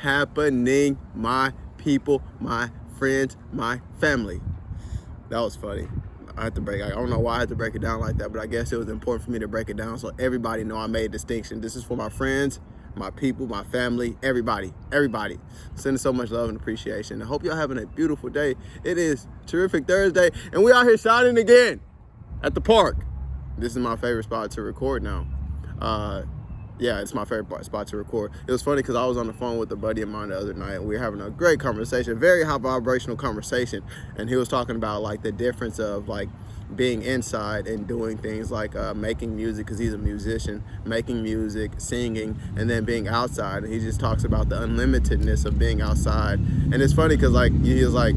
happening, my people, my friends, my family? That was funny. I don't know why I had to break it down like that, but I guess it was important for me to break it down so everybody know I made a distinction. This is for my friends, my people, my family, everybody. Sending so much love and appreciation. I hope y'all having a beautiful day. It is Terrific Thursday, and we out here shining again at the park. This is my favorite spot to record now. Yeah, it's my favorite spot to record. It was funny because I was on the phone with a buddy of mine the other night, and we were having a great conversation, very high vibrational conversation. And he was talking about like the difference of like being inside and doing things like making music, because he's a musician, making music, singing, and then being outside. And he just talks about the unlimitedness of being outside. And it's funny because like he was like,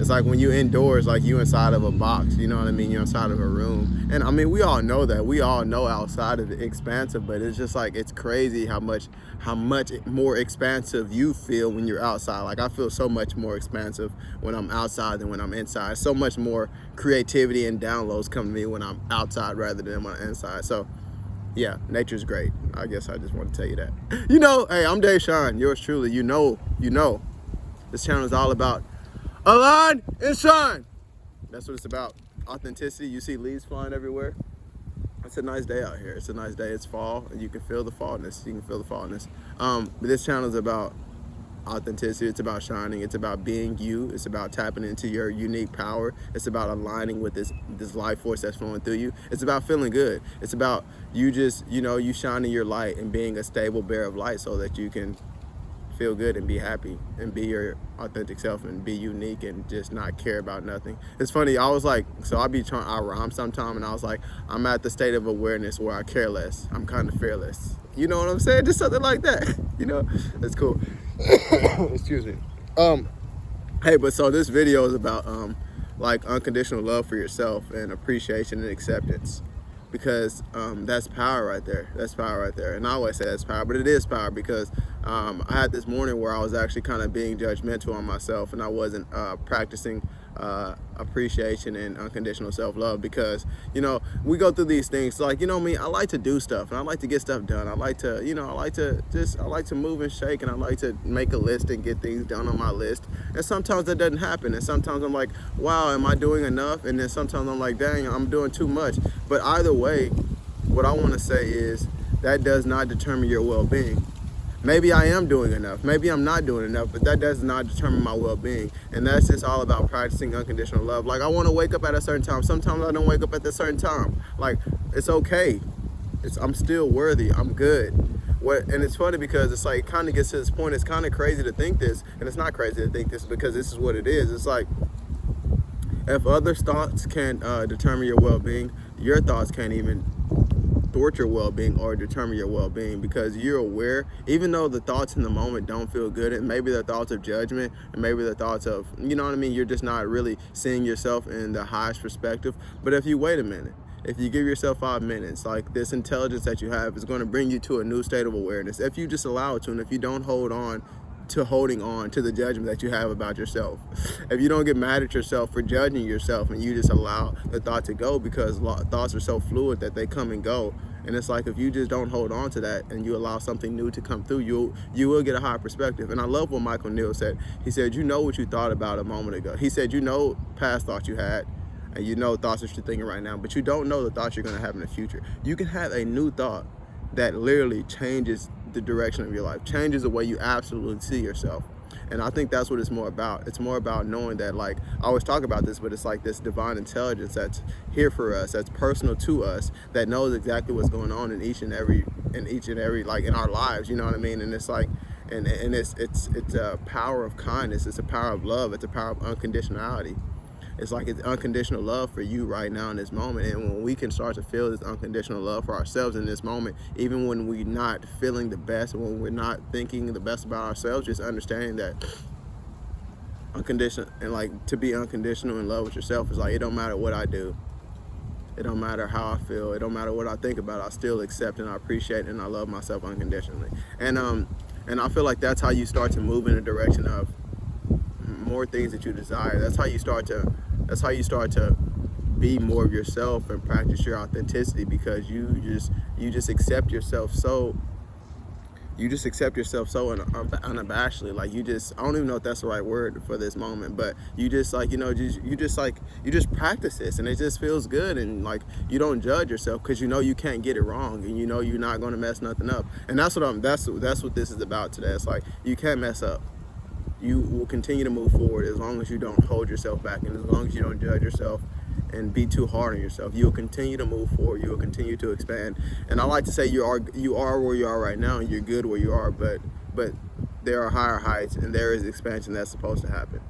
it's like when you're indoors, like you inside of a box, you know what I mean? You're inside of a room. And I mean, we all know that. We all know outside is expansive, but it's just like, it's crazy how much more expansive you feel when you're outside. Like I feel so much more expansive when I'm outside than when I'm inside. So much more creativity and downloads come to me when I'm outside rather than when I'm inside. So yeah, nature's great. I guess I just want to tell you that. You know, hey, I'm Dave Shine, yours truly. You know, this channel is all about align and shine. That's what it's about. Authenticity. You see leaves flying everywhere. It's a nice day out here. It's a nice day. It's fall, and you can feel the fallness. But this channel is about authenticity. It's about shining. It's about being you. It's about tapping into your unique power. It's about aligning with this life force that's flowing through you. It's about feeling good. It's about you just, you shining your light and being a stable bearer of light so that you can feel good and be happy and be your authentic self and be unique and just not care about nothing. It's funny, I was like, so I rhyme sometime, and I was like, I'm at the state of awareness where I care less. I'm kind of fearless. You know what I'm saying? Just something like that. That's cool. Excuse me. Hey, but so this video is about like unconditional love for yourself and appreciation and acceptance. Because that's power right there. That's power right there. And I always say that's power, but it is power because I had this morning where I was actually kind of being judgmental on myself, and I wasn't practicing appreciation and unconditional self-love, because we go through these things like, me, I like to do stuff and I like to get stuff done. I like to I like to move and shake, and I like to make a list and get things done on my list. And sometimes that doesn't happen, and sometimes I'm like, wow, am I doing enough? And then sometimes I'm like, dang, I'm doing too much. But either way, what I want to say is that does not determine your well-being. Maybe I am doing enough, maybe I'm not doing enough, but that does not determine my well-being. And that's just all about practicing unconditional love. Like, I want to wake up at a certain time. Sometimes I don't wake up at a certain time. Like, it's okay. I'm still worthy. I'm good. And it's funny because it's like, kind of gets to this point, it's kind of crazy to think this, and it's not crazy to think this because this is what it is. It's like, if other thoughts can determine your well-being, your thoughts can't even thwart your well-being or determine your well-being, because you're aware, even though the thoughts in the moment don't feel good, and maybe they're thoughts of judgment, and maybe they're thoughts of, you're just not really seeing yourself in the highest perspective. But if you wait a minute, if you give yourself 5 minutes, like, this intelligence that you have is going to bring you to a new state of awareness if you just allow it to, and if you don't hold on to holding on to the judgment that you have about yourself. If you don't get mad at yourself for judging yourself, and you just allow the thought to go, because thoughts are so fluid that they come and go. And it's like, if you just don't hold on to that and you allow something new to come through, you will get a higher perspective. And I love what Michael Neal said. He said, what you thought about a moment ago. He said, past thoughts you had, and thoughts that you're thinking right now, but you don't know the thoughts you're going to have in the future. You can have a new thought that literally changes the direction of your life, changes the way you absolutely see yourself. And I think that's what it's more about. It's more about knowing that, like, I always talk about this, but it's like this divine intelligence that's here for us, that's personal to us, that knows exactly what's going on in each and every, like, in our lives, you know what I mean? And it's like, and it's a power of kindness, it's a power of love, it's a power of unconditionality. It's like, it's unconditional love for you right now in this moment. And when we can start to feel this unconditional love for ourselves in this moment, even when we're not feeling the best, when we're not thinking the best about ourselves, just understanding that unconditional, and like, to be unconditional in love with yourself is like, it don't matter what I do. It don't matter how I feel. It don't matter what I think about. I still accept and I appreciate and I love myself unconditionally. And I feel like that's how you start to move in the direction of more things that you desire. That's how you start to be more of yourself and practice your authenticity, because you just accept yourself so you just accept yourself so unabashedly. Like you just, I don't even know if that's the right word for this moment, but you just like, you just practice this and it just feels good. And like, you don't judge yourself because you can't get it wrong and you're not going to mess nothing up. And that's what this is about today. It's like, you can't mess up. You will continue to move forward as long as you don't hold yourself back and as long as you don't judge yourself and be too hard on yourself. You'll continue to move forward. You'll continue to expand. And I like to say you are where you are right now and you're good where you are, but there are higher heights and there is expansion that's supposed to happen.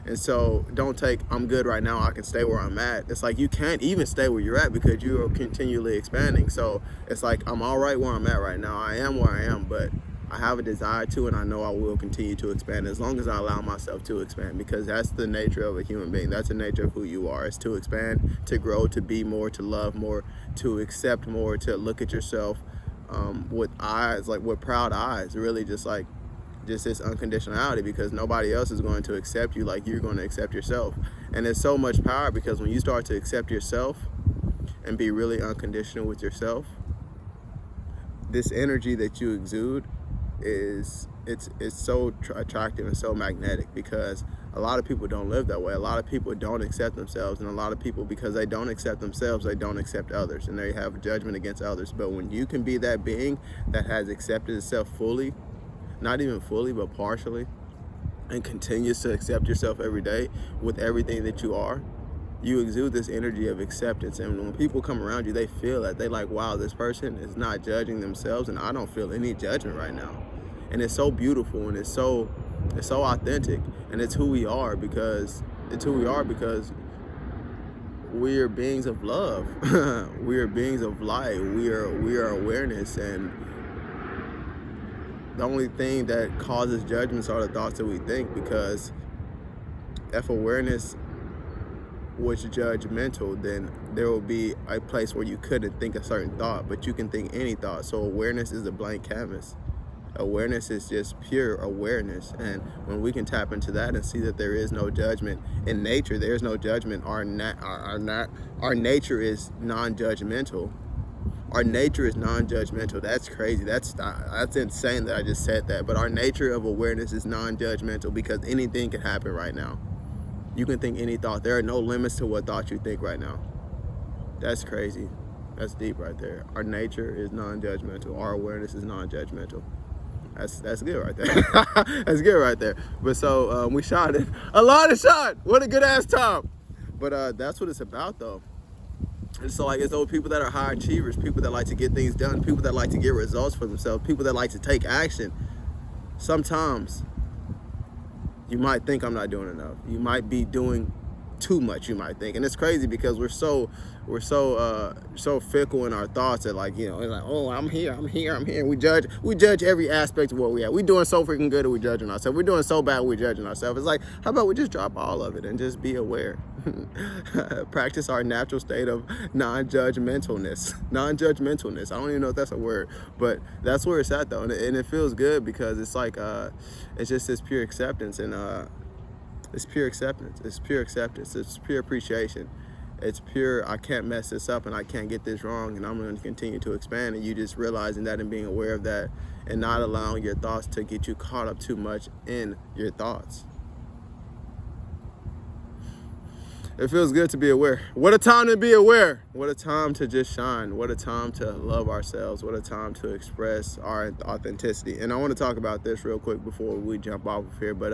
And so don't take, I'm good right now, I can stay where I'm at. It's like you can't even stay where you're at because you are continually expanding. So it's like, I'm all right where I'm at right now. I am where I am, but I have a desire to, and I know I will continue to expand as long as I allow myself to expand, because that's the nature of a human being. That's the nature of who you are. It's to expand, to grow, to be more, to love more, to accept more, to look at yourself with eyes, like with proud eyes, really just this unconditionality, because nobody else is going to accept you like you're going to accept yourself. And it's so much power because when you start to accept yourself and be really unconditional with yourself, this energy that you exude it's so attractive and so magnetic, because a lot of people don't live that way. A lot of people don't accept themselves, and a lot of people, because they don't accept themselves, they don't accept others, and they have judgment against others. But when you can be that being that has accepted itself fully, not even fully but partially, and continues to accept yourself every day with everything that you are, you exude this energy of acceptance. And when people come around you, they feel that. They like, wow, this person is not judging themselves and I don't feel any judgment right now. And it's so beautiful and it's so authentic, and it's who we are because we are beings of love. We are beings of light. We are awareness, and the only thing that causes judgments are the thoughts that we think, because if awareness was judgmental, then there will be a place where you couldn't think a certain thought, but you can think any thought. So awareness is a blank canvas. Awareness is just pure awareness, and when we can tap into that and see that there is no judgment in nature, there is no judgment. Our nature is non-judgmental. Our nature is non-judgmental. That's crazy. That's insane that I just said that. But our nature of awareness is non-judgmental, because anything can happen right now. You can think any thought. There are no limits to what thought you think right now. That's crazy. That's deep right there. Our nature is non-judgmental. Our awareness is non-judgmental. That's good right there. That's good right there. But so we shot it. A lot of shot. What a good ass time. But that's what it's about though. And so like, it's those people that are high achievers, people that like to get things done, people that like to get results for themselves, people that like to take action. Sometimes you might think I'm not doing enough. You might be doing too much, you might think. And it's crazy because we're so fickle in our thoughts that, like, it's like, oh, I'm here. We judge every aspect of what we have. We're doing so freaking good that we're judging ourselves. We're doing so bad we're judging ourselves. It's like, how about we just drop all of it and just be aware? Practice our natural state of non-judgmentalness. I don't even know if that's a word, but that's where it's at though. And it feels good because it's like, it's just this pure acceptance, and it's pure acceptance. It's pure acceptance. It's pure appreciation. It's pure, I can't mess this up and I can't get this wrong, and I'm going to continue to expand. And you just realizing that and being aware of that, and not allowing your thoughts to get you caught up too much in your thoughts. It feels good to be aware. What a time to be aware. What a time to just shine. What a time to love ourselves. What a time to express our authenticity. And I want to talk about this real quick before we jump off of here. But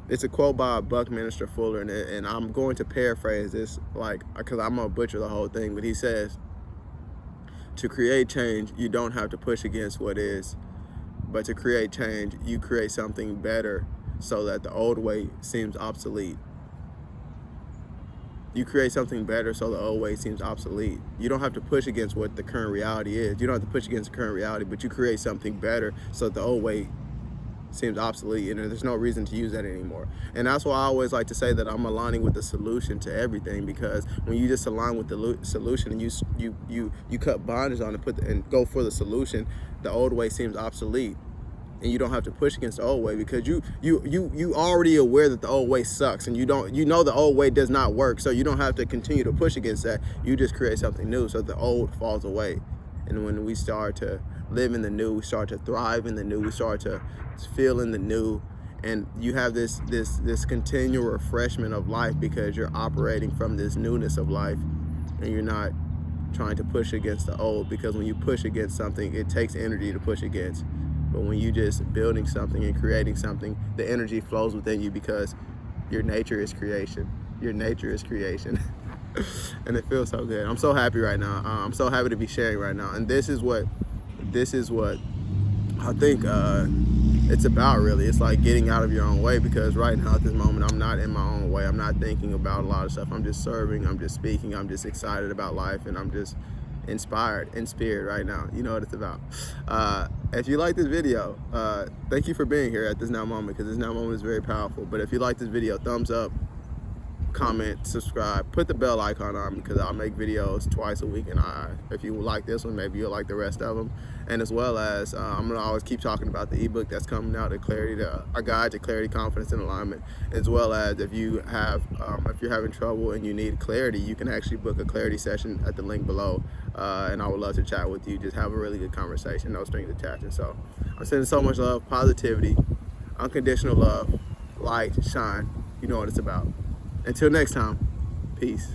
it's a quote by Buckminster Fuller, and I'm going to paraphrase this, like, because I'm going to butcher the whole thing. But he says, to create change, you don't have to push against what is. But to create change, you create something better so that the old way seems obsolete. You create something better so the old way seems obsolete. You don't have to push against what the current reality is. You don't have to push against the current reality, but you create something better so that the old way seems obsolete, and there's no reason to use that anymore. And that's why I always like to say that I'm aligning with the solution to everything, because when you just align with the solution and you cut bondage on it and go for the solution, the old way seems obsolete. And you don't have to push against the old way, because you already aware that the old way sucks, and you know the old way does not work, so you don't have to continue to push against that. You just create something new so the old falls away. And when we start to live in the new, we start to thrive in the new, we start to feel in the new, and you have this continual refreshment of life because you're operating from this newness of life, and you're not trying to push against the old, because when you push against something, it takes energy to push against. But when you just building something and creating something, the energy flows within you because your nature is creation. Your nature is creation. And it feels so good. I'm so happy right now. I'm so happy to be sharing right now. And this is what I think it's about, really. It's like getting out of your own way, because right now at this moment, I'm not in my own way. I'm not thinking about a lot of stuff. I'm just serving, I'm just speaking, I'm just excited about life, and I'm just inspired in spirit right now. You know what it's about. If you like this video, thank you for being here at this now moment, because this now moment is very powerful. But if you like this video, thumbs up, comment, subscribe, put the bell icon on, because I'll make videos twice a week, and if you like this one, maybe you'll like the rest of them. And as well as I'm gonna always keep talking about the ebook that's coming out, A Guide to Clarity, Confidence, and Alignment. As well as if you're having trouble and you need clarity, you can actually book a clarity session at the link below, and I would love to chat with you. Just have a really good conversation, no strings attached. And so I'm sending so much love, positivity, unconditional love, light, shine. You know what it's about. Until next time, peace.